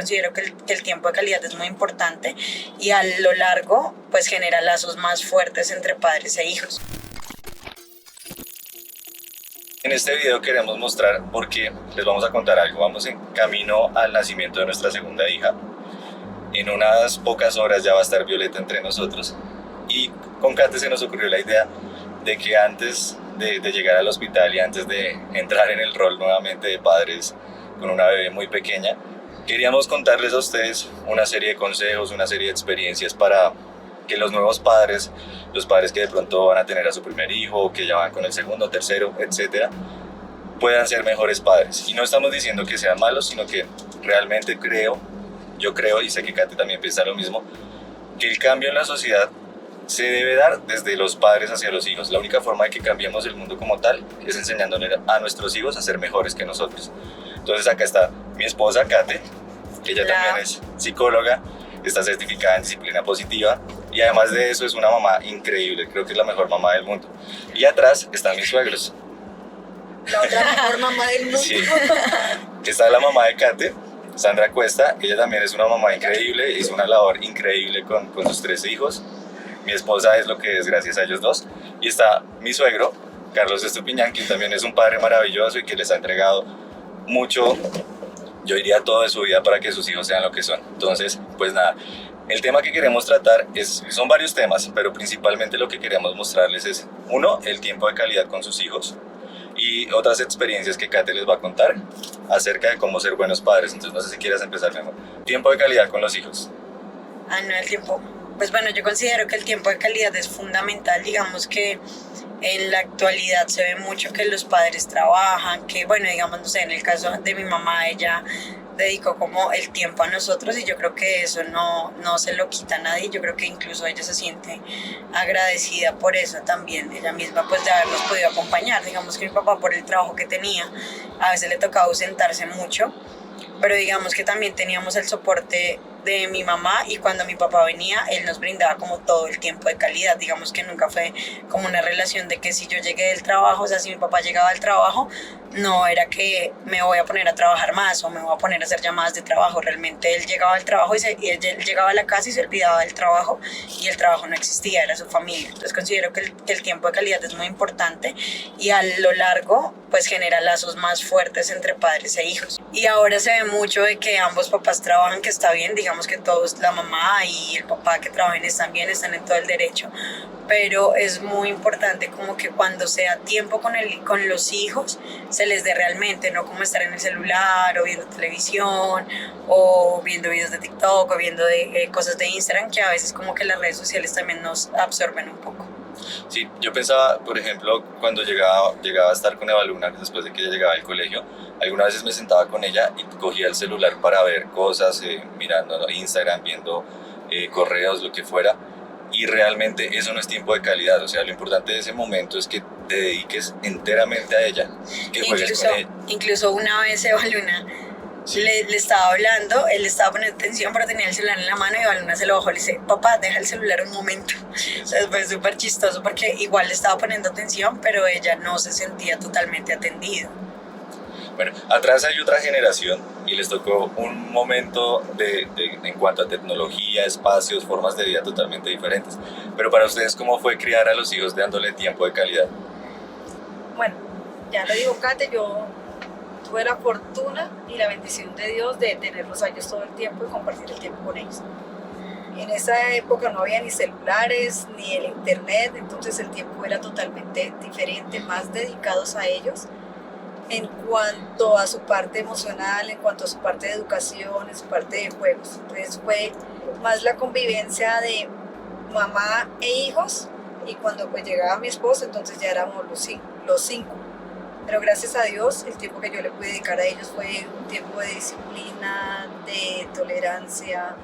considero que el tiempo de calidad es muy importante y a lo largo pues genera lazos más fuertes entre padres e hijos. En este video queremos mostrar porque les vamos a contar algo. Vamos en camino al nacimiento de nuestra segunda hija. En unas pocas horas ya va a estar Violeta entre nosotros. Y con Kate se nos ocurrió la idea de que antes de llegar al hospital y antes de entrar en el rol nuevamente de padres con una bebé muy pequeña, queríamos contarles a ustedes una serie de consejos, una serie de experiencias para que los nuevos padres, los padres que de pronto van a tener a su primer hijo o que ya van con el segundo, tercero, etcétera, puedan ser mejores padres. Y no estamos diciendo que sean malos, sino que realmente yo creo, y sé que Kate también piensa lo mismo, que el cambio en la sociedad se debe dar desde los padres hacia los hijos. La única forma de que cambiemos el mundo como tal es enseñándole a nuestros hijos a ser mejores que nosotros. Entonces acá está mi esposa Kate, que ella también es psicóloga, está certificada en disciplina positiva y además de eso es una mamá increíble, creo que es la mejor mamá del mundo. Y atrás están mis suegros. La otra mejor mamá del mundo. Sí. Está la mamá de Kate, Sandra Cuesta, ella también es una mamá increíble, hizo una labor increíble con sus 3 hijos. Mi esposa es lo que es gracias a ellos dos. Y está mi suegro, Carlos Estupiñán, quien también es un padre maravilloso y que les ha entregado mucho, yo diría todo de su vida para que sus hijos sean lo que son. Entonces, pues nada, el tema que queremos tratar son varios temas, pero principalmente lo que queremos mostrarles es, uno, el tiempo de calidad con sus hijos y otras experiencias que Kate les va a contar acerca de cómo ser buenos padres. Entonces, no sé si quieras empezar, mi amor. Tiempo de calidad con los hijos. No, el tiempo. Pues bueno, yo considero que el tiempo de calidad es fundamental. Digamos que en la actualidad se ve mucho que los padres trabajan, que bueno, digamos, no sé, en el caso de mi mamá, ella dedicó como el tiempo a nosotros y yo creo que eso no se lo quita a nadie. Yo creo que incluso ella se siente agradecida por eso también, ella misma, pues de habernos podido acompañar. Digamos que mi papá, por el trabajo que tenía, a veces le tocaba ausentarse mucho, pero digamos que también teníamos el soporte de mi mamá y cuando mi papá venía, él nos brindaba como todo el tiempo de calidad. Digamos que nunca fue como una relación de que si yo llegué del trabajo, o sea, si mi papá llegaba del trabajo, no era que me voy a poner a trabajar más o me voy a poner a hacer llamadas de trabajo. Realmente él llegaba al trabajo y él llegaba a la casa y se olvidaba del trabajo y el trabajo no existía, era su familia. Entonces considero que el tiempo de calidad es muy importante y a lo largo pues genera lazos más fuertes entre padres e hijos. Y ahora se ve mucho de que ambos papás trabajan, que está bien, digamos que todos, la mamá y el papá que trabajen están bien, están en todo el derecho, pero es muy importante como que cuando sea tiempo con los hijos se les dé realmente, no como estar en el celular o viendo televisión o viendo videos de TikTok o viendo cosas de Instagram, que a veces como que las redes sociales también nos absorben un poco. Sí, yo pensaba, por ejemplo, cuando llegaba a estar con Eva Luna, después de que ella llegaba del colegio, algunas veces me sentaba con ella y cogía el celular para ver cosas, mirando Instagram, viendo correos, lo que fuera, y realmente eso no es tiempo de calidad. O sea, lo importante de ese momento es que te dediques enteramente a ella, que juegues con ella. Incluso una vez Eva Luna sí. le estaba hablando, él le estaba poniendo atención, pero tenía el celular en la mano y Eva Luna se lo bajó, le dice, papá, deja el celular un momento. Sí, o sea, fue súper chistoso porque igual le estaba poniendo atención, pero ella no se sentía totalmente atendida. Bueno, atrás hay otra generación y les tocó un momento en cuanto a tecnología, espacios, formas de vida totalmente diferentes. Pero para ustedes, ¿cómo fue criar a los hijos dándole tiempo de calidad? Bueno, ya lo digo, Kate, yo tuve la fortuna y la bendición de Dios de tenerlos a ellos todo el tiempo y compartir el tiempo con ellos. En esa época no había ni celulares ni el internet, entonces el tiempo era totalmente diferente, más dedicados a ellos en cuanto a su parte emocional, en cuanto a su parte de educación, en su parte de juegos. Entonces fue más la convivencia de mamá e hijos, y cuando pues llegaba mi esposo, entonces ya éramos los 5. Pero gracias a Dios, el tiempo que yo le pude dedicar a ellos fue un tiempo de disciplina, de tolerancia,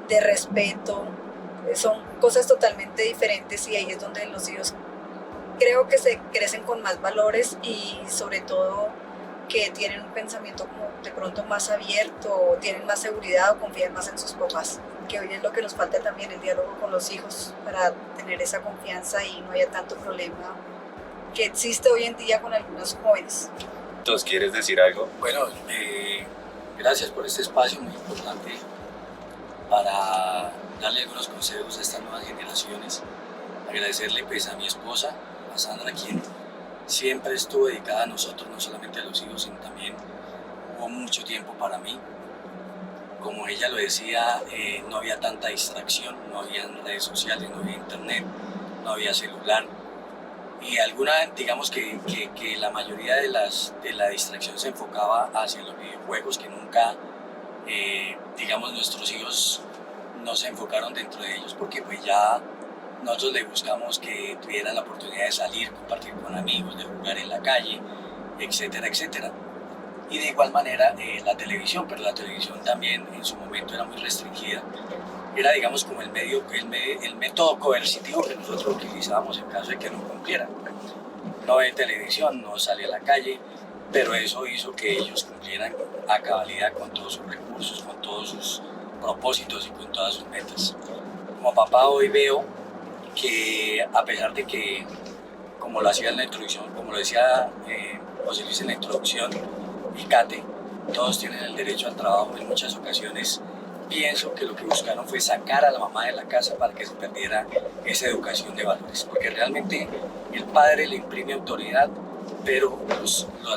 de respeto. Son cosas totalmente diferentes y ahí es donde los hijos creo que se crecen con más valores y sobre todo que tienen un pensamiento como de pronto más abierto, tienen más seguridad o confían más en sus papás, que hoy es lo que nos falta también, el diálogo con los hijos para tener esa confianza y no haya tanto problema que existe hoy en día con algunos jóvenes. ¿Entonces quieres decir algo? Bueno, Gracias por este espacio muy importante para darle algunos consejos a estas nuevas generaciones. Agradecerle pues a mi esposa, a Sandra, quien siempre estuvo dedicada a nosotros, no solamente a los hijos, sino también hubo mucho tiempo para mí. Como ella lo decía, no había tanta distracción, no había redes sociales, no había internet, no había celular. Y digamos que la mayoría de la distracción se enfocaba hacia los videojuegos, que nunca, digamos, nuestros hijos no se enfocaron dentro de ellos, porque pues ya nosotros le buscamos que tuvieran la oportunidad de salir, compartir con amigos, de jugar en la calle, etcétera, etcétera. Y de igual manera la televisión, pero la televisión también en su momento era muy restringida. Era, digamos, como el método coercitivo que nosotros utilizábamos en caso de que no cumplieran. No ve televisión, no sale a la calle, pero eso hizo que ellos cumplieran a cabalidad con todos sus recursos, con todos sus propósitos y con todas sus metas. Como papá hoy veo que a pesar de que, como lo hacía en la introducción, como lo decía José Luis en la introducción y Kate, todos tienen el derecho al trabajo. En muchas ocasiones pienso que lo que buscaron fue sacar a la mamá de la casa para que se perdiera esa educación de valores, porque realmente el padre le imprime autoridad, pero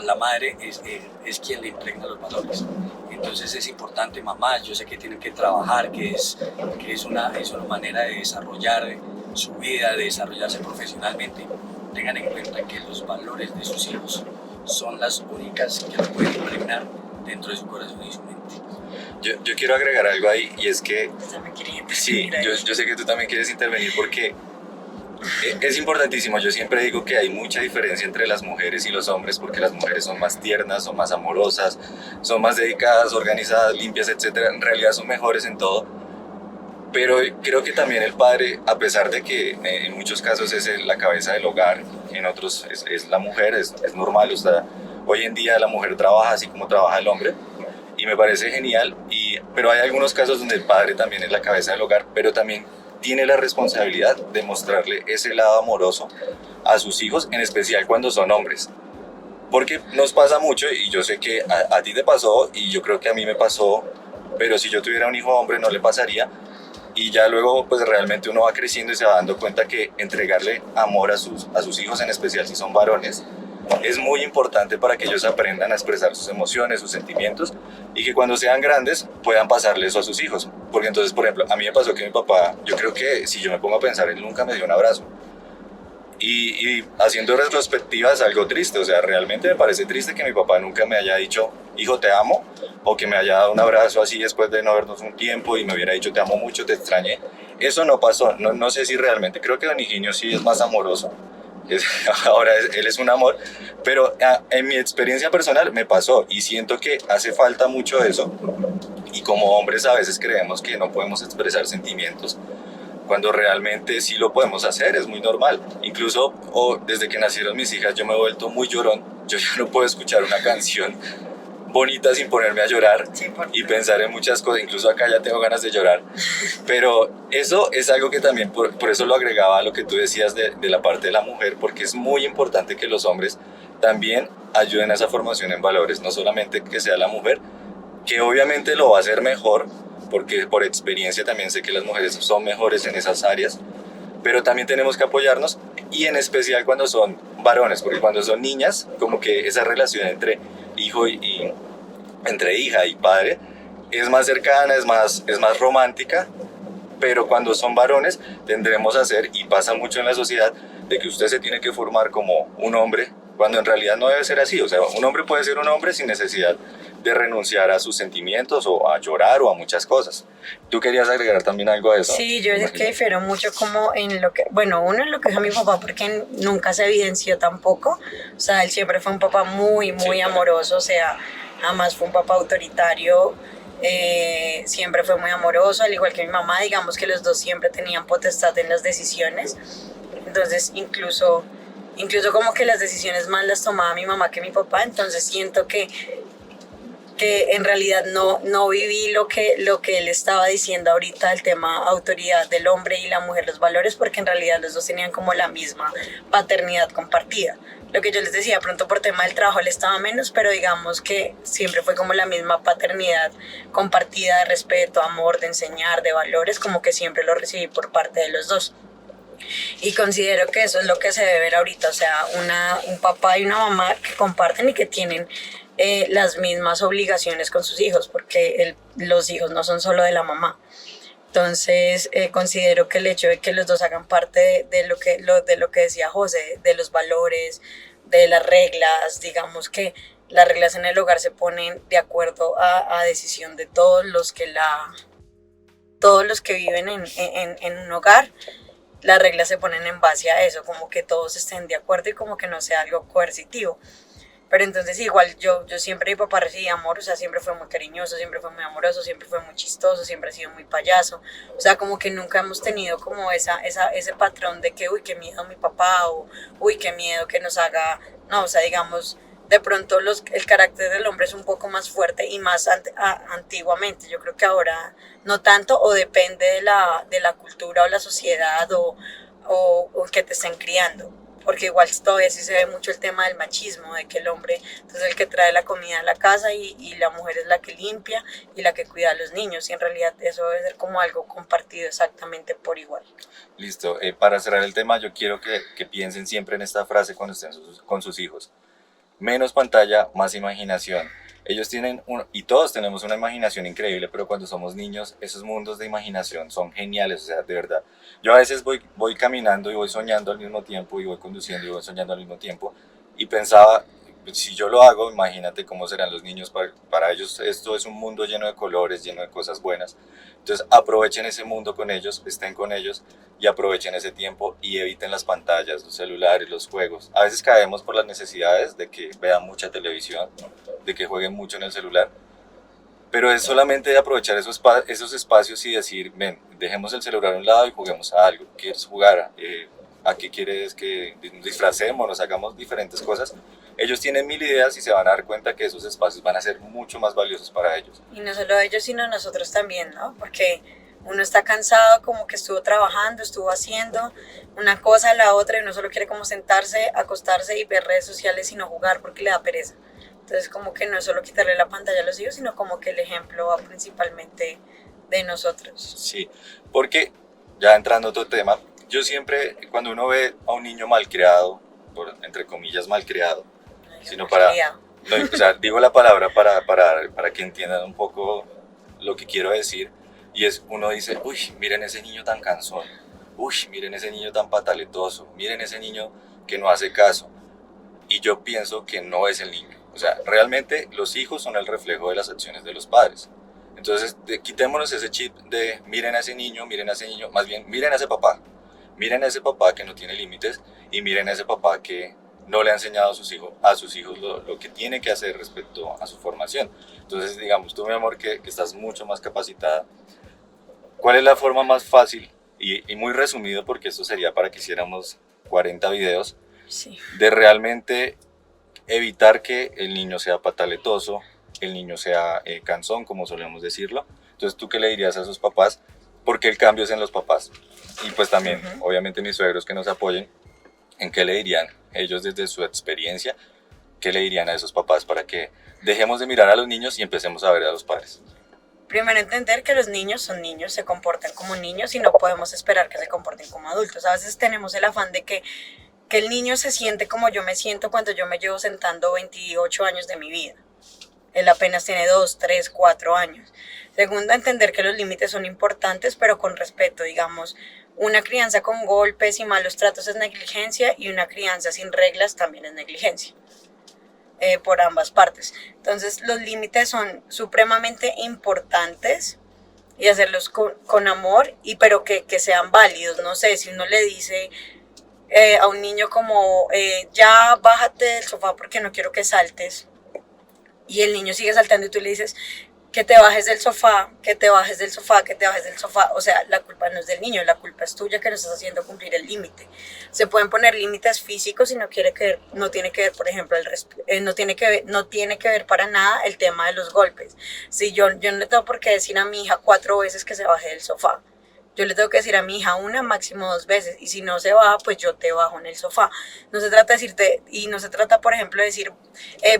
la madre es quien le impregna los valores. Entonces es importante, mamás, yo sé que tienen que trabajar, que es una manera de desarrollar su vida, de desarrollarse profesionalmente. Tengan en cuenta que los valores de sus hijos son las únicas que los pueden impregnar dentro de su corazón y su mente. Yo quiero agregar algo ahí, y es que sí, Sí, yo sé que tú también quieres intervenir porque es importantísimo. Yo siempre digo que hay mucha diferencia entre las mujeres y los hombres, porque las mujeres son más tiernas, son más amorosas, son más dedicadas, organizadas, limpias, etc. En realidad son mejores en todo. Pero creo que también el padre, a pesar de que en muchos casos es la cabeza del hogar, en otros es la mujer, es normal. O sea, hoy en día la mujer trabaja así como trabaja el hombre, y me parece genial. Pero hay algunos casos donde el padre también es la cabeza del hogar, pero también tiene la responsabilidad de mostrarle ese lado amoroso a sus hijos, en especial cuando son hombres. Porque nos pasa mucho, y yo sé que a ti te pasó, y yo creo que a mí me pasó, pero si yo tuviera un hijo hombre no le pasaría. Y ya luego pues realmente uno va creciendo y se va dando cuenta que entregarle amor a sus hijos, en especial si son varones, es muy importante para que ellos aprendan a expresar sus emociones, sus sentimientos, y que cuando sean grandes puedan pasarle eso a sus hijos. Porque entonces, por ejemplo, a mí me pasó que mi papá, yo creo que si yo me pongo a pensar, él nunca me dio un abrazo. Y haciendo retrospectiva es algo triste. O sea, realmente me parece triste que mi papá nunca me haya dicho, hijo, te amo, o que me haya dado un abrazo así después de no vernos un tiempo y me hubiera dicho, te amo mucho, te extrañé. Eso no pasó. No sé si realmente, creo que don Higinio sí es más amoroso. Ahora él es un amor, pero en mi experiencia personal me pasó, y siento que hace falta mucho eso. Y como hombres a veces creemos que no podemos expresar sentimientos, cuando realmente sí lo podemos hacer, es muy normal. Incluso desde que nacieron mis hijas yo me he vuelto muy llorón. Yo ya no puedo escuchar una canción bonita sin ponerme a llorar, Sí, y pensar en muchas cosas. Incluso acá ya tengo ganas de llorar. Pero eso es algo que también, por eso lo agregaba a lo que tú decías de la parte de la mujer, porque es muy importante que los hombres también ayuden a esa formación en valores, no solamente que sea la mujer, que obviamente lo va a hacer mejor, porque por experiencia también sé que las mujeres son mejores en esas áreas, pero también tenemos que apoyarnos, y en especial cuando son varones, porque cuando son niñas, como que esa relación entre entre hija y padre es más cercana, es más romántica. Pero cuando son varones tendremos a hacer, y pasa mucho en la sociedad, de que usted se tiene que formar como un hombre, cuando en realidad no debe ser así. O sea, un hombre puede ser un hombre sin necesidad de renunciar a sus sentimientos o a llorar o a muchas cosas. ¿Tú querías agregar también algo a eso? Sí, yo es que difiero mucho como en lo que, bueno, uno en lo que es a mi papá, porque nunca se evidenció tampoco. O sea, él siempre fue un papá muy Sí, amoroso. O sea, jamás fue un papá autoritario. Siempre fue muy amoroso, al igual que mi mamá. Digamos que los dos siempre tenían potestad en las decisiones. Entonces incluso como que las decisiones más las tomaba mi mamá que mi papá. Entonces siento que en realidad no viví lo que él estaba diciendo ahorita, el tema autoridad del hombre y la mujer, los valores, porque en realidad los dos tenían como la misma paternidad compartida. lo que yo les decía, pronto por tema del trabajo él estaba menos, pero digamos que siempre fue como la misma paternidad compartida de respeto, amor, de enseñar, de valores, como que siempre lo recibí por parte de los dos. Y considero que eso es lo que se debe ver ahorita, o sea, un papá y una mamá que comparten y que tienen las mismas obligaciones con sus hijos, porque los hijos no son solo de la mamá. Entonces, considero que el hecho de que los dos hagan parte de lo que decía José, de los valores, de las reglas, digamos que las reglas en el hogar se ponen de acuerdo a decisión de todos los que viven en un hogar. Las reglas se ponen en base a eso, como que todos estén de acuerdo y como que no sea algo coercitivo. Pero entonces igual yo siempre mi papá recibía amor, o sea, siempre fue muy cariñoso, siempre fue muy amoroso, siempre fue muy chistoso, siempre ha sido muy payaso. O sea, como que nunca hemos tenido como ese patrón de que, uy, qué miedo mi papá, o uy, qué miedo que nos haga, no, o sea, digamos, de pronto el carácter del hombre es un poco más fuerte y más antiguamente. Yo creo que ahora no tanto, o depende de la cultura o la sociedad o que te estén criando. Porque igual todavía sí se ve mucho el tema del machismo, de que el hombre es el que trae la comida a la casa y la mujer es la que limpia y la que cuida a los niños. Y en realidad eso debe ser como algo compartido exactamente por igual. Listo, para cerrar el tema yo quiero que piensen siempre en esta frase cuando estén con sus hijos. Menos pantalla, más imaginación. Ellos tienen, y todos tenemos una imaginación increíble, pero cuando somos niños, esos mundos de imaginación son geniales, o sea, de verdad. Yo a veces voy caminando y voy soñando al mismo tiempo, y voy conduciendo y voy soñando al mismo tiempo, y pensaba, si yo lo hago, imagínate cómo serán los niños, para ellos esto es un mundo lleno de colores, lleno de cosas buenas. Entonces aprovechen ese mundo con ellos, estén con ellos y aprovechen ese tiempo y eviten las pantallas, los celulares, los juegos. A veces caemos por las necesidades de que vean mucha televisión, de que jueguen mucho en el celular, pero es solamente aprovechar esos espacios y decir, ven, dejemos el celular a un lado y juguemos a algo. ¿Quieres jugar? ¿A qué quieres que disfracemos, nos hagamos diferentes cosas? Ellos tienen 1000 ideas y se van a dar cuenta que esos espacios van a ser mucho más valiosos para ellos. Y no solo ellos, sino nosotros también, ¿no? Porque uno está cansado, como que estuvo trabajando, estuvo haciendo una cosa, la otra, y uno solo quiere como sentarse, acostarse y ver redes sociales y no jugar porque le da pereza. Entonces como que no es solo quitarle la pantalla a los hijos, sino como que el ejemplo va principalmente de nosotros. Sí, porque ya entrando a otro tema, yo siempre, cuando uno ve a un niño malcriado, entre comillas malcriado, sino para, no, o sea, digo la palabra para que entiendan un poco lo que quiero decir, y es, uno dice, uy, miren ese niño tan cansón, uy, miren ese niño tan pataletoso, miren ese niño que no hace caso, y yo pienso que no es el niño, o sea, realmente los hijos son el reflejo de las acciones de los padres. Entonces, quitémonos ese chip de miren a ese niño, más bien miren a ese papá que no tiene límites, y miren a ese papá que no le ha enseñado a sus hijos lo que tiene que hacer respecto a su formación. Entonces, digamos, tú, mi amor, que estás mucho más capacitada, ¿cuál es la forma más fácil, y muy resumido porque esto sería para que hiciéramos 40 videos, sí, de realmente evitar que el niño sea pataletoso, el niño sea cansón, como solemos decirlo? Entonces, ¿tú qué le dirías a esos papás? Porque el cambio es en los papás. Y pues también, obviamente, mis suegros que nos apoyen, ¿en qué le dirían ellos desde su experiencia? ¿Qué le dirían a esos papás para que dejemos de mirar a los niños y empecemos a ver a los padres? Primero, entender que los niños son niños, se comportan como niños y no podemos esperar que se comporten como adultos. A veces tenemos el afán de que el niño se siente como yo me siento cuando yo me llevo sentando 28 años de mi vida. Él apenas tiene 2, 3, 4 años. Segundo, entender que los límites son importantes, pero con respeto, digamos. Una crianza con golpes y malos tratos es negligencia, y una crianza sin reglas también es negligencia, por ambas partes. Entonces los límites son supremamente importantes y hacerlos con amor, pero que sean válidos. No sé, si uno le dice a un niño como ya bájate del sofá porque no quiero que saltes, y el niño sigue saltando y tú le dices que te bajes del sofá, que te bajes del sofá, que te bajes del sofá. O sea, la culpa no es del niño, la culpa es tuya que no estás haciendo cumplir el límite. Se pueden poner límites físicos y no tiene que ver, por ejemplo, no tiene que ver para nada el tema de los golpes. Si yo no le tengo por qué decir a mi hija 4 veces que se baje del sofá, Yo le tengo que decir a mi hija una, máximo 2 veces, y si no se baja, pues yo te bajo en el sofá. No se trata de decirte, y no se trata, por ejemplo, de decir,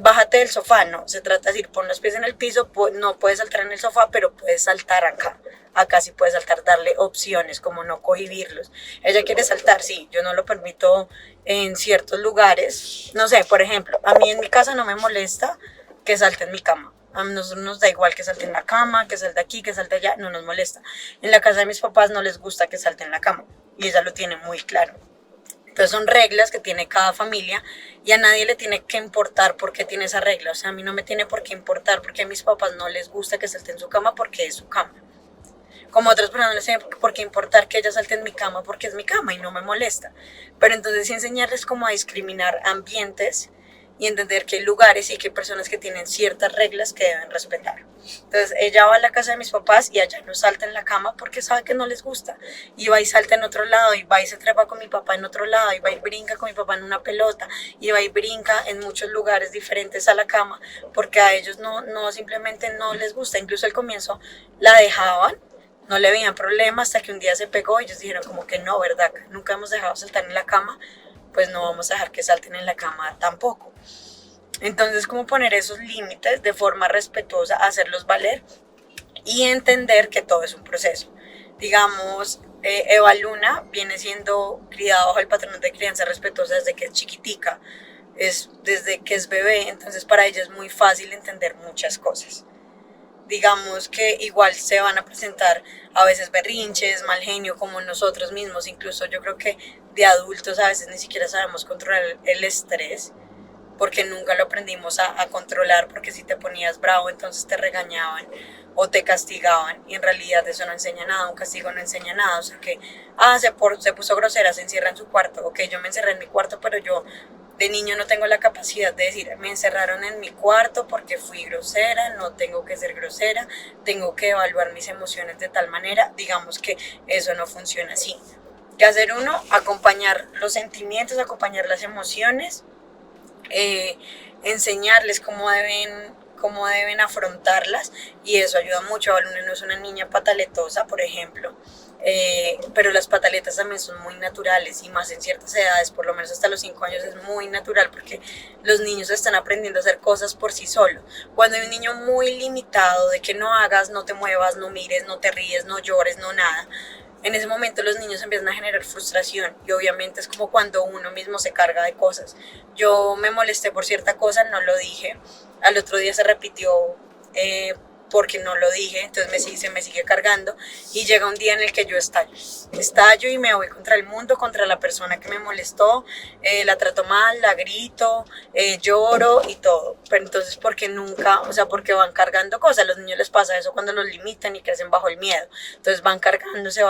bájate del sofá, no. Se trata de decir, pon los pies en el piso, no puedes saltar en el sofá, pero puedes saltar acá. Acá sí puedes saltar, darle opciones, como no cohibirlos. Ella quiere saltar, sí, yo no lo permito en ciertos lugares. No sé, por ejemplo, a mí en mi casa no me molesta que salte en mi cama. A nosotros nos da igual que salte en la cama, que salte aquí, que salte allá, no nos molesta. En la casa de mis papás no les gusta que salte en la cama y ella lo tiene muy claro. Entonces son reglas que tiene cada familia y a nadie le tiene que importar por qué tiene esa regla. O sea, a mí no me tiene por qué importar porque a mis papás no les gusta que salte en su cama porque es su cama. Como a otras personas no les tiene por qué importar que ella salte en mi cama porque es mi cama y no me molesta. Pero entonces sí enseñarles cómo a discriminar ambientes y entender que hay lugares y que hay personas que tienen ciertas reglas que deben respetar. Entonces ella va a la casa de mis papás y allá no salta en la cama porque sabe que no les gusta. Y va y salta en otro lado, y va y se trepa con mi papá en otro lado, y va y brinca con mi papá en una pelota, y va y brinca en muchos lugares diferentes a la cama porque a ellos no simplemente no les gusta. Incluso al comienzo la dejaban, no le veían problema hasta que un día se pegó y ellos dijeron como que no, ¿verdad? Nunca hemos dejado saltar en la cama, pues no vamos a dejar que salten en la cama tampoco. Entonces, como poner esos límites de forma respetuosa, hacerlos valer y entender que todo es un proceso. Digamos, Eva Luna viene siendo criada bajo el patrón de crianza respetuosa desde que es chiquitica, desde que es bebé, entonces para ella es muy fácil entender muchas cosas. Digamos que igual se van a presentar a veces berrinches, mal genio, como nosotros mismos. Incluso yo creo que de adultos a veces ni siquiera sabemos controlar el estrés, porque nunca lo aprendimos a controlar, porque si te ponías bravo entonces te regañaban o te castigaban, y en realidad eso no enseña nada, un castigo no enseña nada. O sea que, se puso grosera, se encierra en su cuarto. Ok, yo me encerré en mi cuarto, pero yo de niño no tengo la capacidad de decir, me encerraron en mi cuarto porque fui grosera, no tengo que ser grosera, tengo que evaluar mis emociones de tal manera. Digamos que eso no funciona así. ¿Qué hacer uno? Acompañar los sentimientos, acompañar las emociones, enseñarles cómo deben afrontarlas, y eso ayuda mucho. Valuna no es una niña pataletosa, por ejemplo, pero las pataletas también son muy naturales, y más en ciertas edades, por lo menos hasta los 5 años es muy natural, porque los niños están aprendiendo a hacer cosas por sí solos. Cuando hay un niño muy limitado de que no hagas, no te muevas, no mires, no te ríes, no llores, no nada, en ese momento los niños empiezan a generar frustración, y obviamente es como cuando uno mismo se carga de cosas. Yo me molesté por cierta cosa, no lo dije, al otro día se repitió porque no lo dije, entonces se me sigue cargando, y llega un día en el que yo estallo y me voy contra el mundo, contra la persona que me molestó, la trato mal, la grito, lloro y todo. Pero entonces porque van cargando cosas. A los niños les pasa eso cuando los limitan y crecen bajo el miedo, entonces van cargándose,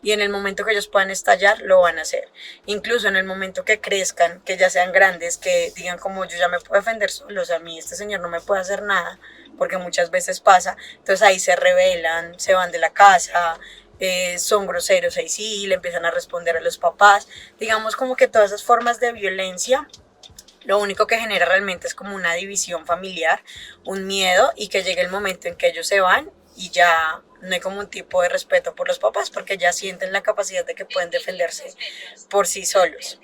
y en el momento que ellos puedan estallar, lo van a hacer. Incluso en el momento que crezcan, que ya sean grandes, que digan como yo ya me puedo defender solo, o sea, a mí este señor no me puede hacer nada, porque muchas veces pasa, entonces ahí se rebelan, se van de la casa, son groseros, ahí sí, le empiezan a responder a los papás. Digamos como que todas esas formas de violencia, lo único que genera realmente es como una división familiar, un miedo, y que llegue el momento en que ellos se van y ya no hay como un tipo de respeto por los papás, porque ya sienten la capacidad de que pueden defenderse por sí solos.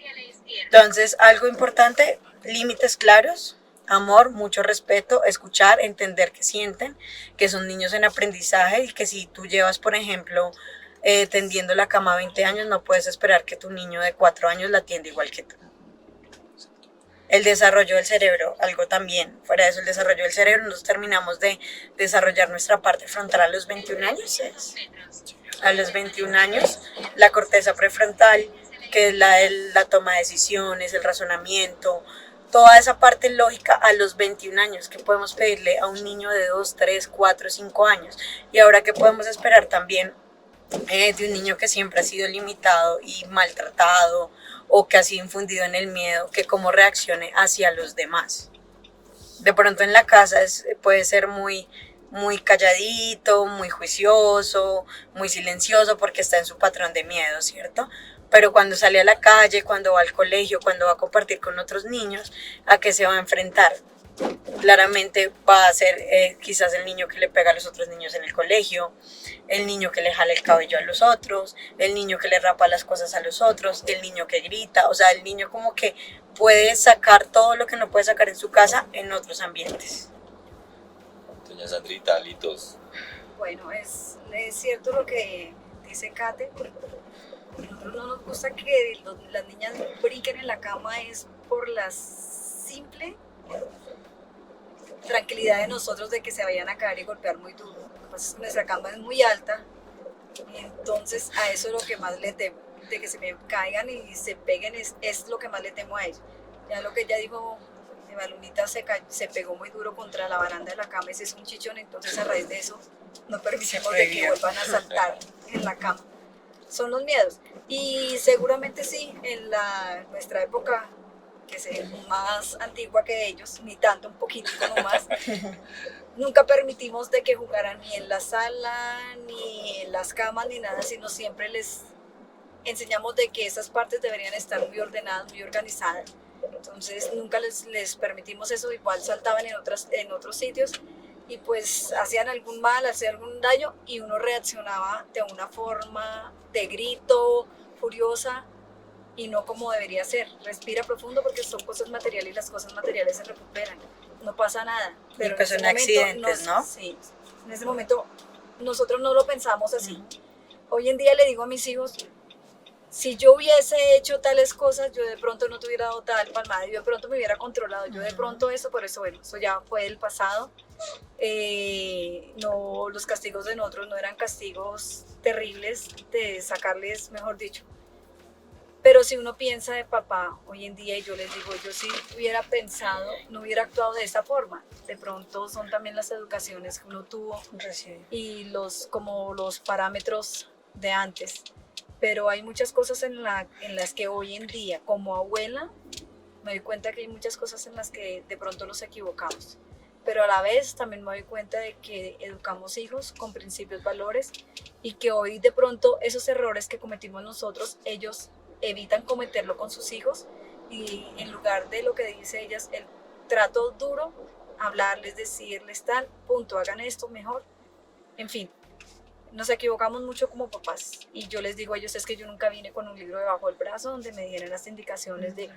Entonces, algo importante, límites claros, amor, mucho respeto, escuchar, entender que sienten, que son niños en aprendizaje, y que si tú llevas, por ejemplo, tendiendo la cama 20 años, no puedes esperar que tu niño de 4 años la tienda igual que tú. El desarrollo del cerebro, algo también, fuera de eso, el desarrollo del cerebro, nosotros terminamos de desarrollar nuestra parte frontal a los 21 años, a los 21 años, la corteza prefrontal, que es la toma de decisiones, el razonamiento, toda esa parte lógica a los 21 años, que podemos pedirle a un niño de 2, 3, 4, 5 años, y ahora que podemos esperar también de un niño que siempre ha sido limitado y maltratado, o que ha sido infundido en el miedo, que cómo reaccione hacia los demás. De pronto en la casa puede ser muy calladito, muy juicioso, muy silencioso, porque está en su patrón de miedo, ¿cierto? Pero cuando sale a la calle, cuando va al colegio, cuando va a compartir con otros niños, ¿a qué se va a enfrentar? claramente va a ser quizás el niño que le pega a los otros niños en el colegio, el niño que le jala el cabello a los otros, el niño que le rapa las cosas a los otros, el niño que grita, o sea, el niño como que puede sacar todo lo que no puede sacar en su casa en otros ambientes. Doña Sandrita, Litos. Bueno, es cierto lo que dice Kate. A nosotros no nos gusta que las niñas brinquen en la cama, es por la simple tranquilidad de nosotros de que se vayan a caer y golpear muy duro. Lo que pasa es que nuestra cama es muy alta, y entonces a eso es lo que más le temo, de que se me caigan y se peguen, es lo que más le temo a ellos. Ya lo que ella dijo, Eva Lunita se pegó muy duro contra la baranda de la cama, ese es un chichón, entonces a raíz de eso no permitimos de que vuelvan a saltar en la cama. Son los miedos. Y seguramente sí, en nuestra época, que es más antigua que ellos, ni tanto, un poquito como más, nunca permitimos de que jugaran ni en la sala, ni en las camas, ni nada, sino siempre les enseñamos de que esas partes deberían estar muy ordenadas, muy organizadas. Entonces nunca les permitimos eso, igual saltaban en otros sitios y pues hacían algún mal, hacían algún daño y uno reaccionaba de una forma de grito, furiosa y no como debería ser. Respira profundo porque son cosas materiales y las cosas materiales se recuperan, no pasa nada. Pero que son accidentes, ¿no? Sí, en ese momento nosotros no lo pensamos así. Hoy en día le digo a mis hijos, si yo hubiese hecho tales cosas, yo de pronto no te hubiera dado tal palmada, yo de pronto me hubiera controlado, yo de pronto eso, por eso, bueno, eso ya fue del pasado. No, los castigos de nosotros no eran castigos terribles de sacarles, mejor dicho. Pero si uno piensa de papá hoy en día, y yo les digo, yo si hubiera pensado, no hubiera actuado de esa forma. De pronto son también las educaciones que uno tuvo y como los parámetros de antes. Pero hay muchas cosas en las que hoy en día, como abuela, me doy cuenta que hay muchas cosas en las que de pronto nos equivocamos. Pero a la vez también me doy cuenta de que educamos hijos con principios, valores, y que hoy de pronto esos errores que cometimos nosotros, ellos evitan cometerlo con sus hijos, y en lugar de lo que dice ellas, el trato duro, hablarles, decirles tal, punto, hagan esto mejor, en fin. Nos equivocamos mucho como papás y yo les digo a ellos, es que yo nunca vine con un libro debajo del brazo donde me dieran las indicaciones de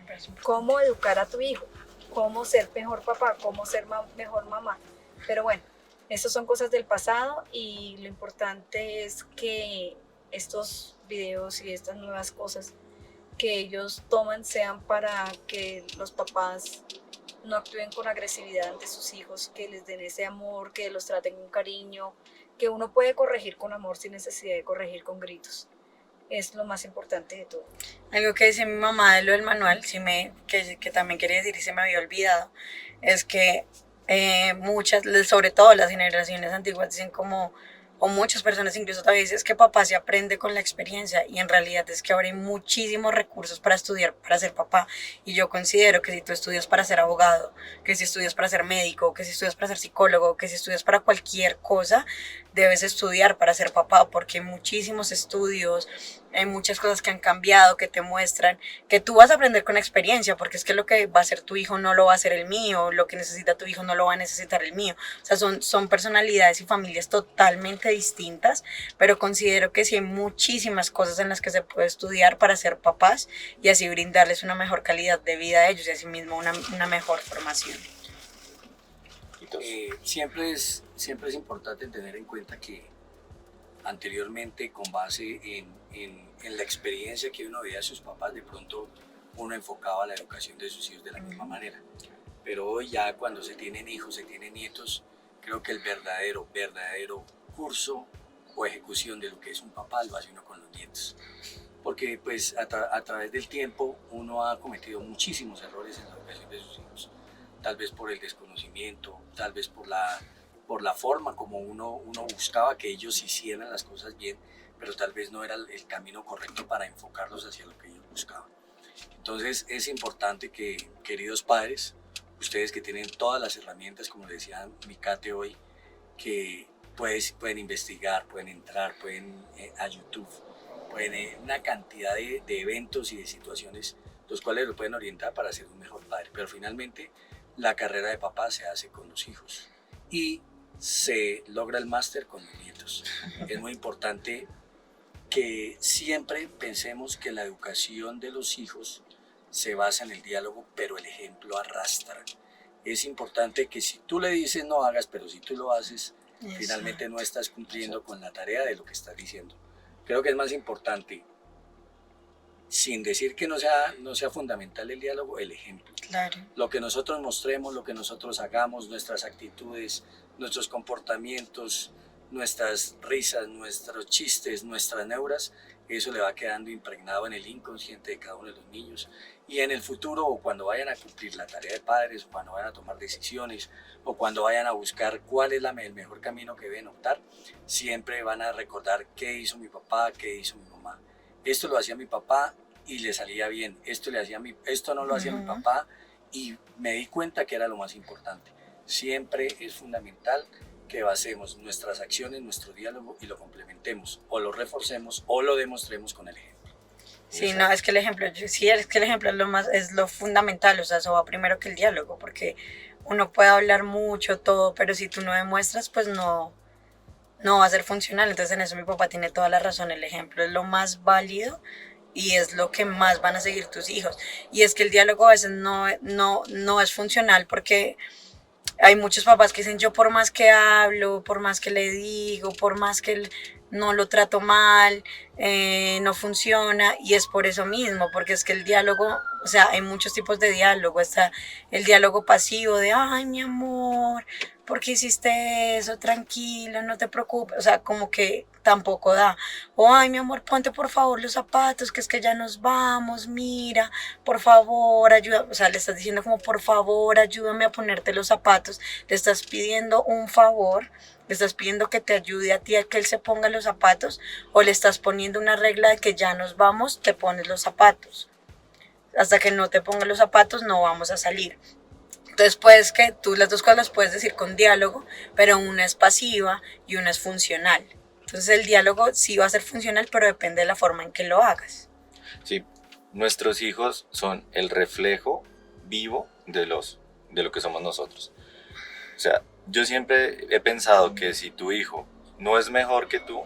cómo educar a tu hijo, cómo ser mejor papá, cómo ser mejor mamá. Pero bueno, esas son cosas del pasado y lo importante es que estos videos y estas nuevas cosas que ellos toman sean para que los papás no actúen con agresividad ante sus hijos, que les den ese amor, que los traten con cariño, que uno puede corregir con amor sin necesidad de corregir con gritos. Es lo más importante de todo. Algo que decía mi mamá de lo del manual, que también quería decir y se me había olvidado, es que muchas, sobre todo las generaciones antiguas, dicen como, o muchas personas incluso todavía dicen, es que papá se aprende con la experiencia, y en realidad es que ahora hay muchísimos recursos para estudiar, para ser papá, y yo considero que si tú estudias para ser abogado, que si estudias para ser médico, que si estudias para ser psicólogo, que si estudias para cualquier cosa, debes estudiar para ser papá, porque hay muchísimos estudios, hay muchas cosas que han cambiado, que te muestran que tú vas a aprender con experiencia, porque es que lo que va a hacer tu hijo no lo va a hacer el mío, lo que necesita tu hijo no lo va a necesitar el mío. O sea, son personalidades y familias totalmente distintas, pero considero que sí hay muchísimas cosas en las que se puede estudiar para ser papás y así brindarles una mejor calidad de vida a ellos y así mismo una mejor formación. Siempre es importante tener en cuenta que anteriormente, con base en la experiencia que uno veía a sus papás, de pronto uno enfocaba la educación de sus hijos de la misma manera. Pero hoy ya cuando se tienen hijos, se tienen nietos, creo que el verdadero curso o ejecución de lo que es un papá lo hace uno con los nietos. Porque pues a través del tiempo uno ha cometido muchísimos errores en la educación de sus hijos. Tal vez por el desconocimiento, tal vez por la forma como uno buscaba que ellos hicieran las cosas bien, pero tal vez no era el camino correcto para enfocarlos hacia lo que ellos buscaban. Entonces es importante que, queridos padres, ustedes que tienen todas las herramientas, como decía mi Kate hoy, que pueden investigar, pueden entrar, pueden a YouTube, pueden una cantidad de eventos y de situaciones los cuales lo pueden orientar para ser un mejor padre. Pero finalmente la carrera de papá se hace con los hijos y se logra el máster con los nietos. Es muy importante que siempre pensemos que la educación de los hijos se basa en el diálogo, pero el ejemplo arrastra. Es importante que si tú le dices no hagas, pero si tú lo haces, finalmente no estás cumpliendo con la tarea de lo que estás diciendo. Creo que es más importante, sin decir que no sea fundamental el diálogo, el ejemplo. Claro. Lo que nosotros mostremos, lo que nosotros hagamos, nuestras actitudes, nuestros comportamientos, nuestras risas, nuestros chistes, nuestras neuras, eso le va quedando impregnado en el inconsciente de cada uno de los niños. Y en el futuro, o cuando vayan a cumplir la tarea de padres, o cuando vayan a tomar decisiones, o cuando vayan a buscar cuál es el mejor camino que deben optar, siempre van a recordar qué hizo mi papá, qué hizo mi mamá. Esto lo hacía mi papá y le salía bien, esto no lo hacía mi papá y me di cuenta que era lo más importante. Siempre es fundamental que basemos nuestras acciones, nuestro diálogo y lo complementemos, o lo reforcemos o lo demostremos con el ejemplo. Sí, no, es que el ejemplo es lo fundamental, o sea, eso va primero que el diálogo, porque uno puede hablar mucho, todo, pero si tú no demuestras, pues no va a ser funcional. Entonces en eso mi papá tiene toda la razón, el ejemplo es lo más válido y es lo que más van a seguir tus hijos. Y es que el diálogo a veces no es funcional porque hay muchos papás que dicen, yo por más que hablo, por más que le digo, por más que no lo trato mal, no funciona, y es por eso mismo, porque es que el diálogo, o sea, hay muchos tipos de diálogo. Está el diálogo pasivo de, ay, mi amor, ¿por qué hiciste eso? Tranquilo, no te preocupes, o sea, como que tampoco da. O, ay, mi amor, ponte por favor los zapatos, que es que ya nos vamos, mira, por favor, ayuda. O sea, le estás diciendo como, por favor, ayúdame a ponerte los zapatos. Le estás pidiendo un favor, le estás pidiendo que te ayude a ti a que él se ponga los zapatos, o le estás poniendo una regla de que ya nos vamos, te pones los zapatos. Hasta que no te pongas los zapatos no vamos a salir. Entonces puedes que tú las dos cosas las puedes decir con diálogo, pero una es pasiva y una es funcional. Entonces el diálogo sí va a ser funcional, pero depende de la forma en que lo hagas. Sí, nuestros hijos son el reflejo vivo de lo que somos nosotros. O sea, yo siempre he pensado que si tu hijo no es mejor que tú,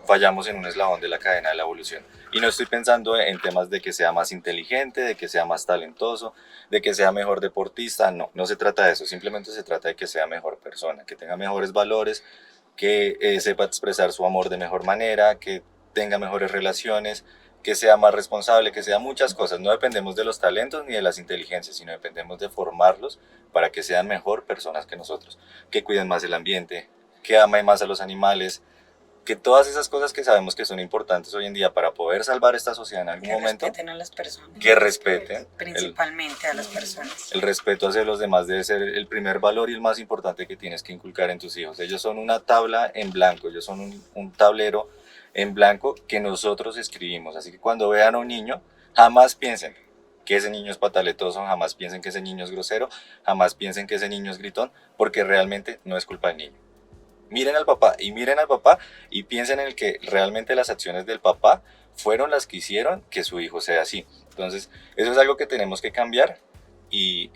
fallamos en un eslabón de la cadena de la evolución. Y no estoy pensando en temas de que sea más inteligente, de que sea más talentoso, de que sea mejor deportista. No se trata de eso. Simplemente se trata de que sea mejor persona, que tenga mejores valores, que sepa expresar su amor de mejor manera, que tenga mejores relaciones, que sea más responsable, que sea muchas cosas. No dependemos de los talentos ni de las inteligencias, sino dependemos de formarlos para que sean mejor personas que nosotros, que cuiden más el ambiente, que amen más a los animales, que todas esas cosas que sabemos que son importantes hoy en día para poder salvar esta sociedad en algún momento. Que respeten a las personas. Que respeten. Principalmente a las personas. El respeto hacia los demás debe ser el primer valor y el más importante que tienes que inculcar en tus hijos. Ellos son una tabla en blanco, ellos son un tablero en blanco que nosotros escribimos. Así que cuando vean a un niño, jamás piensen que ese niño es pataletoso, jamás piensen que ese niño es grosero, jamás piensen que ese niño es gritón, porque realmente no es culpa del niño. Miren al papá y piensen en el que realmente las acciones del papá fueron las que hicieron que su hijo sea así. Entonces, eso es algo que tenemos que cambiar y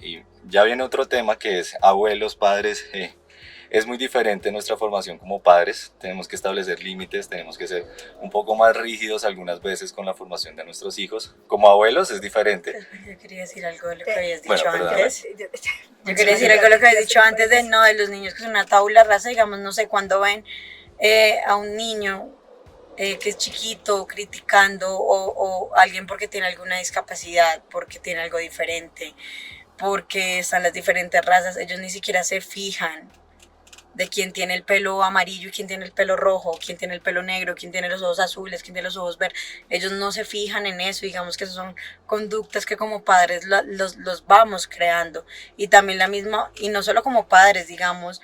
ya viene otro tema que es abuelos, padres. Es muy diferente nuestra formación como padres, tenemos que establecer límites, tenemos que ser un poco más rígidos algunas veces con la formación de nuestros hijos. Como abuelos es diferente. Yo quería decir algo de lo que habías dicho Bueno, antes. Yo quería decir algo de lo que habías dicho antes de los niños que son una tabula rasa, digamos, no sé, cuando ven a un niño que es chiquito criticando o alguien porque tiene alguna discapacidad, porque tiene algo diferente, porque están las diferentes razas, ellos ni siquiera se fijan de quién tiene el pelo amarillo y quién tiene el pelo rojo, quién tiene el pelo negro, quién tiene los ojos azules, quién tiene los ojos verdes. Ellos no se fijan en eso, digamos que esas son conductas que como padres los vamos creando. Y también la misma, y no solo como padres, digamos,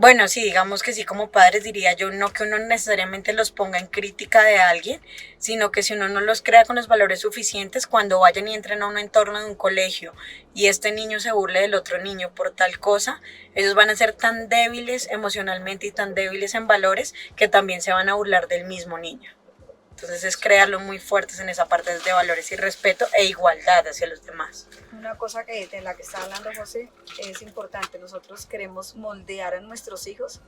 bueno, sí, digamos que sí, como padres diría yo, no que uno necesariamente los ponga en crítica de alguien, sino que si uno no los crea con los valores suficientes, cuando vayan y entren a un entorno de un colegio y este niño se burle del otro niño por tal cosa, ellos van a ser tan débiles emocionalmente y tan débiles en valores que también se van a burlar del mismo niño. Entonces es crearlo muy fuertes en esa parte de valores y respeto e igualdad hacia los demás. Una cosa que de la que está hablando José es importante. Nosotros queremos moldear a nuestros hijos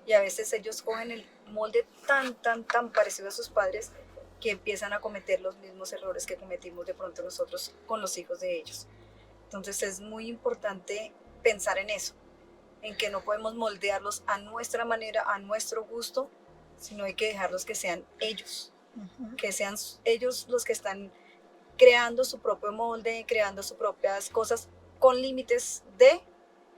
y a veces ellos cogen el molde tan parecido a sus padres que empiezan a cometer los mismos errores que cometimos de pronto nosotros con los hijos de ellos. Entonces es muy importante pensar en eso, en que no podemos moldearlos a nuestra manera, a nuestro gusto, sino hay que dejarlos que sean ellos, que sean ellos los que están creando su propio molde, creando sus propias cosas con límites de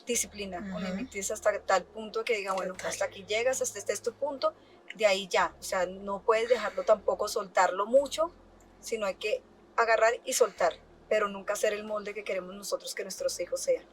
disciplina, con límites hasta tal punto que diga, bueno, hasta aquí llegas, hasta este es tu punto, de ahí ya, o sea, no puedes dejarlo tampoco, soltarlo mucho, sino hay que agarrar y soltar, pero nunca ser el molde que queremos nosotros que nuestros hijos sean.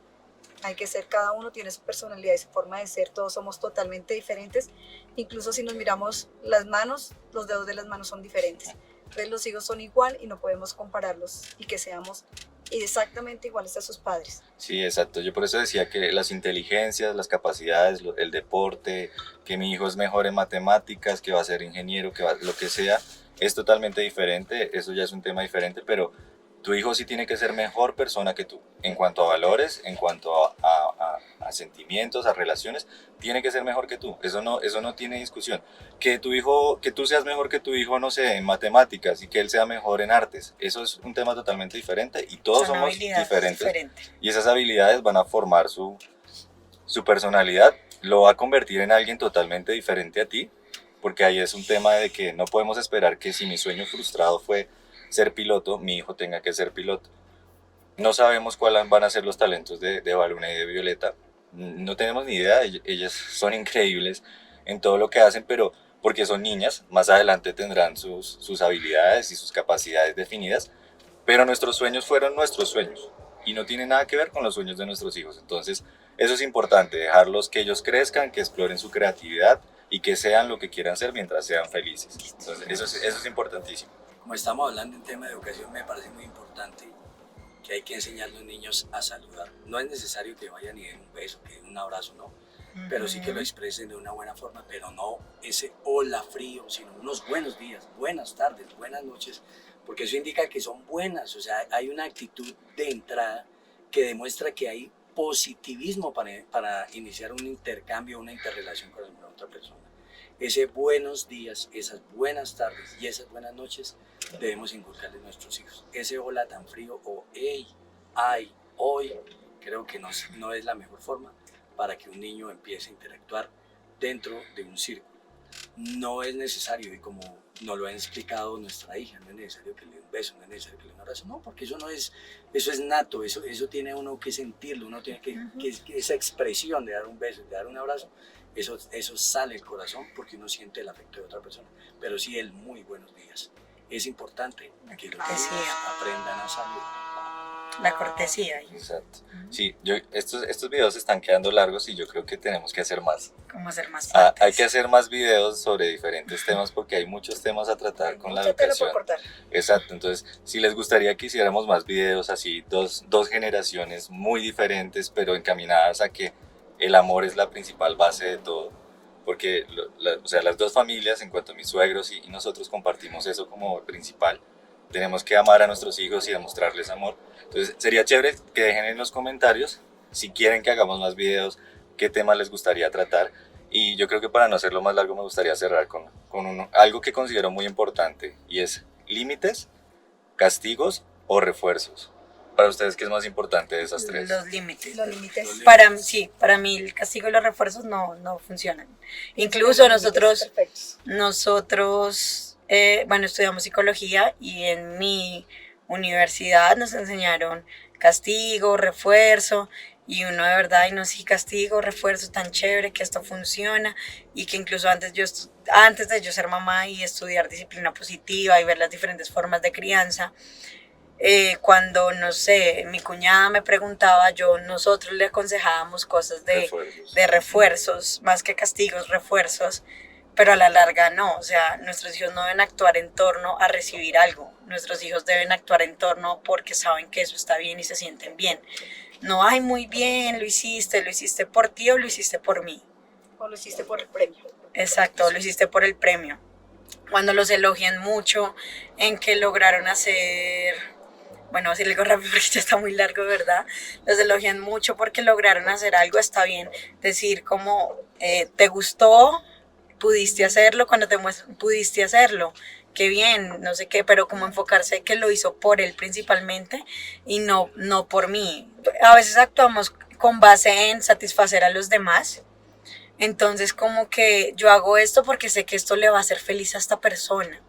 Hay que ser, cada uno tiene su personalidad y su forma de ser, todos somos totalmente diferentes, incluso si nos miramos las manos, los dedos de las manos son diferentes, entonces los hijos son igual y no podemos compararlos y que seamos exactamente iguales a sus padres. Sí, exacto. Yo por eso decía que las inteligencias, las capacidades, el deporte, que mi hijo es mejor en matemáticas, que va a ser ingeniero, lo que sea, es totalmente diferente. Eso ya es un tema diferente, pero tu hijo sí tiene que ser mejor persona que tú. En cuanto a valores, en cuanto a sentimientos, a relaciones, tiene que ser mejor que tú. Eso no tiene discusión. Que tú seas mejor que tu hijo, no sé, en matemáticas y que él sea mejor en artes, eso es un tema totalmente diferente y todos somos diferentes. Y esas habilidades van a formar su personalidad, lo va a convertir en alguien totalmente diferente a ti, porque ahí es un tema de que no podemos esperar que si mi sueño frustrado fue ser piloto, mi hijo tenga que ser piloto. No sabemos cuáles van a ser los talentos de Baluna y de Violeta, no tenemos ni idea, ellas son increíbles en todo lo que hacen, pero porque son niñas, más adelante tendrán sus habilidades y sus capacidades definidas, pero nuestros sueños fueron nuestros sueños y no tienen nada que ver con los sueños de nuestros hijos. Entonces eso es importante, dejarlos que ellos crezcan, que exploren su creatividad y que sean lo que quieran ser mientras sean felices. Entonces eso es importantísimo. Como estamos hablando en tema de educación, me parece muy importante que hay que enseñar a los niños a saludar. No es necesario que vayan y den un beso, que den un abrazo, no. Pero sí que lo expresen de una buena forma, pero no ese hola frío, sino unos buenos días, buenas tardes, buenas noches, porque eso indica que son buenas, o sea, hay una actitud de entrada que demuestra que hay positivismo para iniciar un intercambio, una interrelación con la otra persona. Ese buenos días, esas buenas tardes y esas buenas noches debemos inculcarle a nuestros hijos. Ese hola tan frío o hey, ay, hoy, creo que no es la mejor forma para que un niño empiece a interactuar dentro de un círculo. No es necesario, y como nos lo ha explicado nuestra hija, no es necesario que le dé un beso, no es necesario que le dé un abrazo, no, porque eso es nato, eso tiene uno que sentirlo, uno tiene que esa expresión de dar un beso, de dar un abrazo, eso sale del corazón porque uno siente el afecto de otra persona, pero sí el muy buenos días. Es importante que los niños aprendan a saludar. La cortesía. Exacto. Sí, estos videos están quedando largos y yo creo que tenemos que hacer más. ¿Cómo hacer más partes? Hay que hacer más videos sobre diferentes temas porque hay muchos temas a tratar con la educación. Exacto, entonces si les gustaría que hiciéramos más videos así, dos generaciones muy diferentes pero encaminadas a que el amor es la principal base de todo, porque o sea, las dos familias, en cuanto a mis suegros y nosotros compartimos eso como principal. Tenemos que amar a nuestros hijos y demostrarles amor. Entonces sería chévere que dejen en los comentarios si quieren que hagamos más videos, qué temas les gustaría tratar. Y yo creo que para no hacerlo más largo me gustaría cerrar con algo que considero muy importante y es límites, castigos o refuerzos. Para ustedes, ¿qué es más importante de esas tres? Los límites. Los límites. Para mí el castigo y los refuerzos no funcionan. Incluso nosotros estudiamos psicología y en mi universidad nos enseñaron castigo, refuerzo, y uno de verdad, y no, sí, castigo, refuerzo, tan chévere que esto funciona, y que incluso antes de yo ser mamá y estudiar disciplina positiva y ver las diferentes formas de crianza, cuando, no sé, mi cuñada me preguntaba, nosotros le aconsejábamos cosas de refuerzos, más que castigos, refuerzos, pero a la larga no, o sea, nuestros hijos no deben actuar en torno a recibir algo, nuestros hijos deben actuar en torno porque saben que eso está bien y se sienten bien. No, ay, muy bien, lo hiciste por ti o lo hiciste por mí. O lo hiciste por el premio. Exacto, lo hiciste por el premio. cuando los elogian mucho en que lograron hacer, bueno, así le digo rápido porque ya está muy largo, ¿verdad? Los elogian mucho porque lograron hacer algo, está bien decir como, te gustó, pudiste hacerlo, cuando te muestran, pudiste hacerlo, qué bien, no sé qué, pero como enfocarse que lo hizo por él principalmente y no por mí. A veces actuamos con base en satisfacer a los demás. Entonces como que yo hago esto porque sé que esto le va a hacer feliz a esta persona.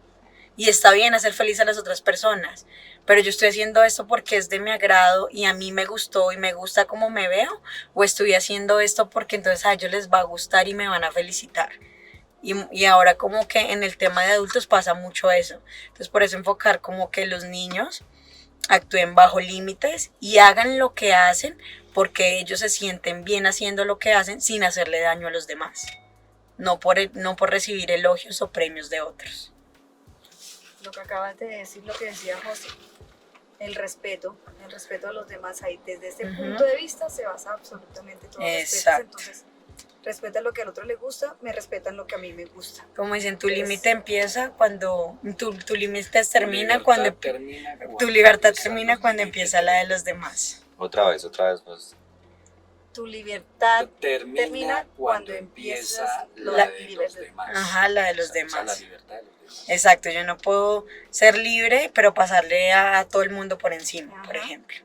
Y está bien hacer feliz a las otras personas, pero yo estoy haciendo esto porque es de mi agrado y a mí me gustó y me gusta cómo me veo, o estoy haciendo esto porque entonces a ellos les va a gustar y me van a felicitar. Y ahora como que en el tema de adultos pasa mucho eso. Entonces por eso enfocar como que los niños actúen bajo límites y hagan lo que hacen porque ellos se sienten bien haciendo lo que hacen sin hacerle daño a los demás. No por recibir elogios o premios de otros. Lo que acabas de decir, lo que decía José, el respeto a los demás, ahí desde este punto de vista se basa absolutamente todo. Exacto. Entonces, respeta lo que al otro le gusta, me respetan lo que a mí me gusta. Como dicen, tu límite empieza cuando, tu límite termina cuando, tu libertad termina cuando empieza la de los demás. Otra vez, pues. Tu libertad termina cuando empieza la de los demás. Ajá, la de los demás. La libertad de los demás. Exacto, yo no puedo ser libre, pero pasarle a todo el mundo por encima, Ajá. por ejemplo.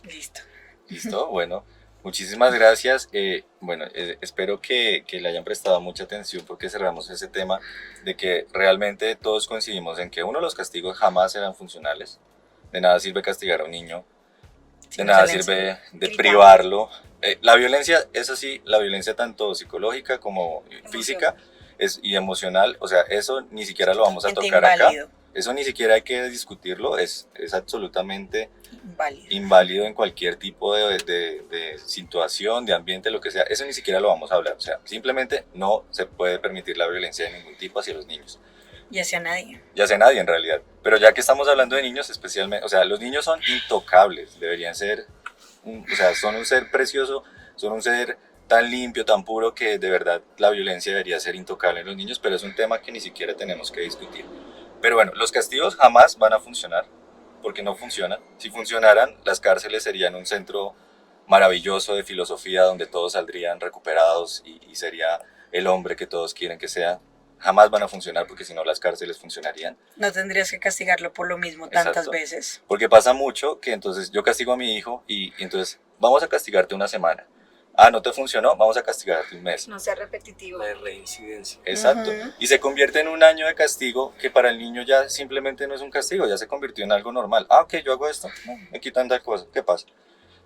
Listo. Listo, bueno. Muchísimas gracias. Espero que le hayan prestado mucha atención porque cerramos ese tema de que realmente todos coincidimos en que uno, los castigos jamás serán funcionales. De nada sirve castigar a un niño. Sí, De no nada se le sirve enseña. de Gritando. privarlo. La violencia, es así, la violencia tanto psicológica como física y emocional, o sea, eso ni siquiera lo vamos a Gente tocar acá. inválido. Eso ni siquiera hay que discutirlo, es absolutamente Inválido. inválido en cualquier tipo de situación, de ambiente, lo que sea. Eso ni siquiera lo vamos a hablar, o sea, simplemente no se puede permitir la violencia de ningún tipo hacia los niños. Y hacia nadie. Ya sea nadie en realidad. Pero ya que estamos hablando de niños especialmente, o sea, los niños son intocables, deberían ser, o sea, son un ser precioso, son un ser tan limpio, tan puro que de verdad la violencia debería ser intocable en los niños, pero es un tema que ni siquiera tenemos que discutir. Pero bueno, los castigos jamás van a funcionar, porque no funcionan. Si funcionaran, las cárceles serían un centro maravilloso de filosofía donde todos saldrían recuperados y sería el hombre que todos quieren que sea. Jamás van a funcionar porque si no las cárceles funcionarían. No tendrías que castigarlo por lo mismo tantas Exacto. veces. Porque pasa mucho que entonces yo castigo a mi hijo y entonces vamos a castigarte una semana. Ah, no te funcionó, vamos a castigarte un mes. No sea repetitivo. La reincidencia. Exacto. Ujú. Y se convierte en un año de castigo que para el niño ya simplemente no es un castigo, ya se convirtió en algo normal. Ah, ok, yo hago esto, no, me quitan tal cosa, ¿qué pasa?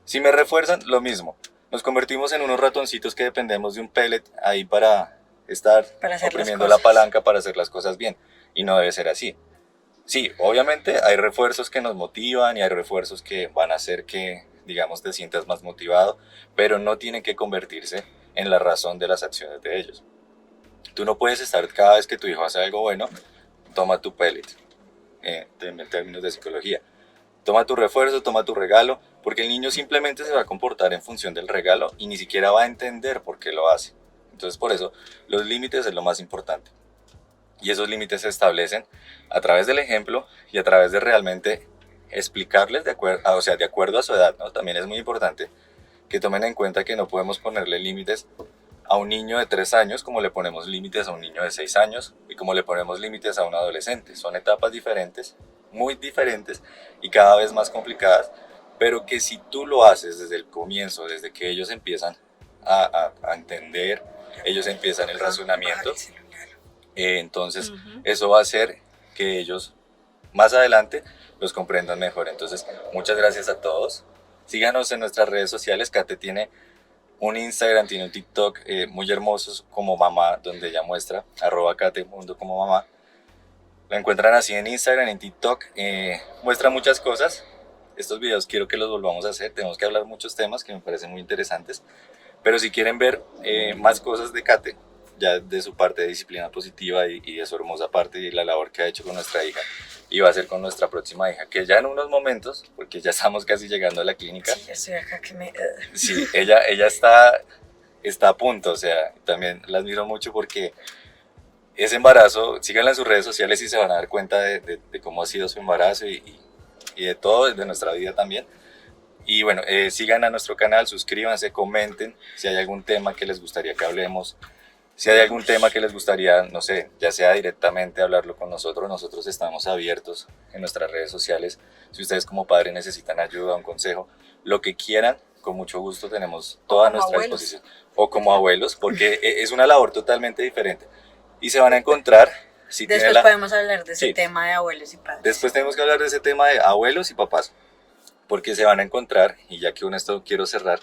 Si me refuerzan, lo mismo. Nos convertimos en unos ratoncitos que dependemos de un pellet ahí para estar Para hacer las oprimiendo la cosas. palanca para hacer las cosas bien. Y no debe ser así. Sí, obviamente hay refuerzos que nos motivan y hay refuerzos que van a hacer que, digamos, te sientas más motivado, pero no tienen que convertirse en la razón de las acciones de ellos. Tú no puedes estar cada vez que tu hijo hace algo bueno, toma tu pellet, en términos de psicología. Toma tu refuerzo, toma tu regalo, porque el niño simplemente se va a comportar en función del regalo y ni siquiera va a entender por qué lo hace. Entonces, por eso, los límites es lo más importante. Y esos límites se establecen a través del ejemplo y a través de realmente explicarles de acuerdo a su edad, ¿no? También es muy importante que tomen en cuenta que no podemos ponerle límites a un niño de 3 años como le ponemos límites a un niño de 6 años y como le ponemos límites a un adolescente. Son etapas diferentes, muy diferentes y cada vez más complicadas, pero que si tú lo haces desde el comienzo, desde que ellos empiezan a entender, ellos empiezan el razonamiento, entonces eso va a hacer que ellos más adelante los comprendan mejor. Entonces, muchas gracias a todos. Síganos en nuestras redes sociales. Kate tiene un Instagram, tiene un TikTok muy hermosos como mamá, donde ella muestra, @KateMundo como mamá. La encuentran así en Instagram, en TikTok. Muestra muchas cosas. Estos videos quiero que los volvamos a hacer. Tenemos que hablar muchos temas que me parecen muy interesantes. Pero si quieren ver más cosas de Kate, ya de su parte de disciplina positiva y de su hermosa parte y la labor que ha hecho con nuestra hija y va a hacer con nuestra próxima hija, que ya en unos momentos, porque ya estamos casi llegando a la clínica, Sí, estoy acá que me... sí, ella está a punto, o sea, también la admiro mucho porque ese embarazo, síganla en sus redes sociales y se van a dar cuenta de cómo ha sido su embarazo y de todo, de nuestra vida también. Y bueno, sigan a nuestro canal, suscríbanse, comenten si hay algún tema que les gustaría que hablemos, si hay algún tema que les gustaría, no sé, ya sea directamente hablarlo con nosotros estamos abiertos en nuestras redes sociales. Si ustedes como padres necesitan ayuda, un consejo, lo que quieran, con mucho gusto tenemos toda nuestra disposición. O como abuelos, porque es una labor totalmente diferente. Y se van a encontrar, si Después tienen la... podemos hablar de ese Sí. tema de abuelos y padres. Después tenemos que hablar de ese tema de abuelos y papás, porque se van a encontrar, y ya que con esto quiero cerrar,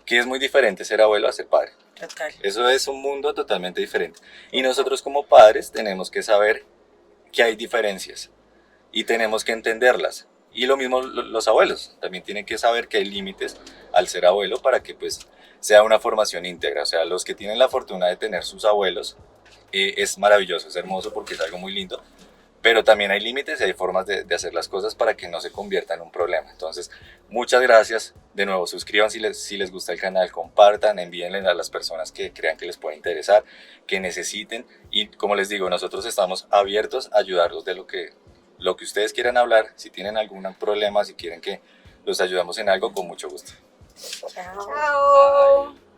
que es muy diferente ser abuelo a ser padre. Total. Eso es un mundo totalmente diferente. Y nosotros como padres tenemos que saber que hay diferencias y tenemos que entenderlas. Y lo mismo los abuelos, también tienen que saber que hay límites al ser abuelo para que pues sea una formación íntegra. O sea, los que tienen la fortuna de tener sus abuelos, es maravilloso, es hermoso porque es algo muy lindo. Pero también hay límites y hay formas de hacer las cosas para que no se convierta en un problema. Entonces, muchas gracias. De nuevo, suscríbanse si les gusta el canal, compartan, envíenle a las personas que crean que les pueda interesar, que necesiten. Y como les digo, nosotros estamos abiertos a ayudarlos de lo que ustedes quieran hablar. Si tienen algún problema, si quieren que los ayudemos en algo, con mucho gusto. Chao. Chao.